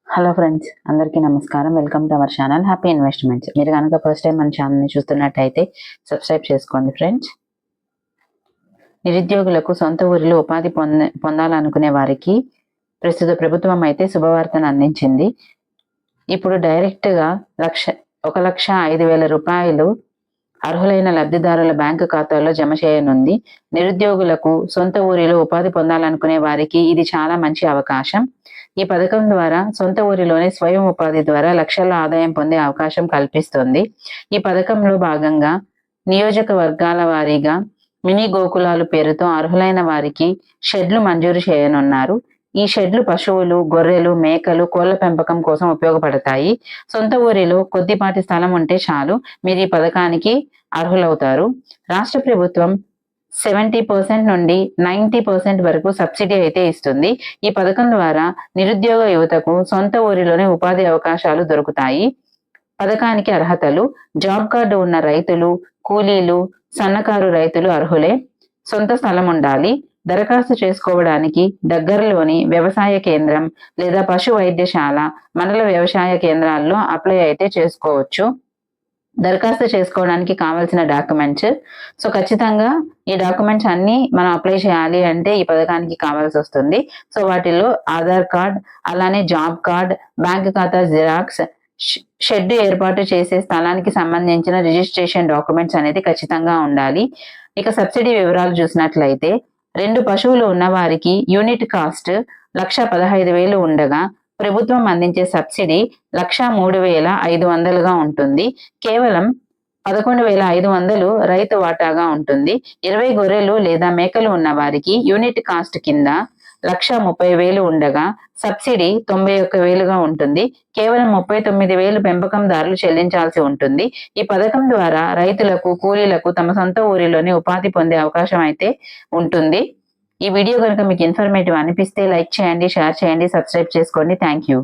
Hello friends, అందరికీ నమస్కారం. Welcome to our channel happy investments. మీరు కనుక ఫస్ట్ టైం మన ఛానల్ని చూస్తున్నట్టయితే సబ్స్క్రైబ్ చేసుకోండి ఫ్రెండ్స్. నిరుద్యోగులకు సొంత ఊరిలో ఉపాధి పొందాలనుకునే వారికి ప్రస్తుత ప్రభుత్వం అయితే శుభవార్తను అందించింది. ఇప్పుడు డైరెక్ట్గా 1,05,000 రూపాయలు అర్హులైన లబ్ధిదారుల బ్యాంకు ఖాతాల్లో జమ చేయనుంది. నిరుద్యోగులకు సొంత ఊరిలో ఉపాధి పొందాలనుకునే వారికి ఇది చాలా మంచి అవకాశం. ఈ పథకం ద్వారా సొంత ఊరిలోనే స్వయం ఉపాధి ద్వారా లక్షల ఆదాయం పొందే అవకాశం కల్పిస్తుంది. ఈ పథకంలో భాగంగా నియోజకవర్గాల వారీగా మినీ గోకులాలు పేరుతో అర్హులైన వారికి షెడ్లు మంజూరు చేయనున్నారు. ఈ షెడ్లు పశువులు, గొర్రెలు, మేకలు, కోళ్ల పెంపకం కోసం ఉపయోగపడతాయి. సొంత ఊరిలో కొద్దిపాటి స్థలం ఉంటే చాలు, మీరు ఈ పథకానికి అర్హులవుతారు. రాష్ట్ర ప్రభుత్వం 70% నుండి 90% వరకు సబ్సిడీ అయితే ఇస్తుంది. ఈ పథకం ద్వారా నిరుద్యోగ యువతకు సొంత ఊరిలోనే ఉపాధి అవకాశాలు దొరుకుతాయి. పథకానికి అర్హతలు: జాబ్ కార్డు ఉన్న రైతులు, కూలీలు, సన్నకారు రైతులు అర్హులే. సొంత స్థలం ఉండాలి. దరఖాస్తు చేసుకోవడానికి దగ్గరలోని వ్యవసాయ కేంద్రం లేదా పశు వైద్యశాల, మండల వ్యవసాయ కేంద్రాల్లో అప్లై అయితే చేసుకోవచ్చు. దరఖాస్తు చేసుకోవడానికి కావాల్సిన డాక్యుమెంట్స్. సో ఖచ్చితంగా ఈ డాక్యుమెంట్స్ అన్ని మనం అప్లై చేయాలి అంటే ఈ పథకానికి కావాల్సి వస్తుంది. సో వాటిల్లో ఆధార్ కార్డ్, అలానే జాబ్ కార్డ్, బ్యాంక్ ఖాతా జిరాక్స్, షెడ్ ఏర్పాటు చేసే స్థలానికి సంబంధించిన రిజిస్ట్రేషన్ డాక్యుమెంట్స్ అనేది ఖచ్చితంగా ఉండాలి. ఇక సబ్సిడీ వివరాలు చూసినట్లయితే 2 పశువులు ఉన్నవారికి యూనిట్ కాస్ట్ 1,15,000 ఉండగా ప్రభుత్వం అందించే సబ్సిడీ 1,03,500గా ఉంటుంది. కేవలం 11,500 రైతు వాటాగా ఉంటుంది. 20 గొర్రెలు లేదా మేకలు ఉన్న వారికి యూనిట్ కాస్ట్ కింద 1,30,000 ఉండగా సబ్సిడీ 91,000గా ఉంటుంది. కేవలం 39,000 పెంపకందారులు చెల్లించాల్సి ఉంటుంది. ఈ పథకం ద్వారా రైతులకు, కూలీలకు తమ సొంత ఊరిలోనే ఉపాధి పొందే అవకాశం అయితే ఉంటుంది. ఈ వీడియో కనుక మీకు ఇన్ఫర్మేటివ్ అనిపిస్తే లైక్ చేయండి, షేర్ చేయండి, సబ్స్క్రైబ్ చేసుకోండి. Thank you.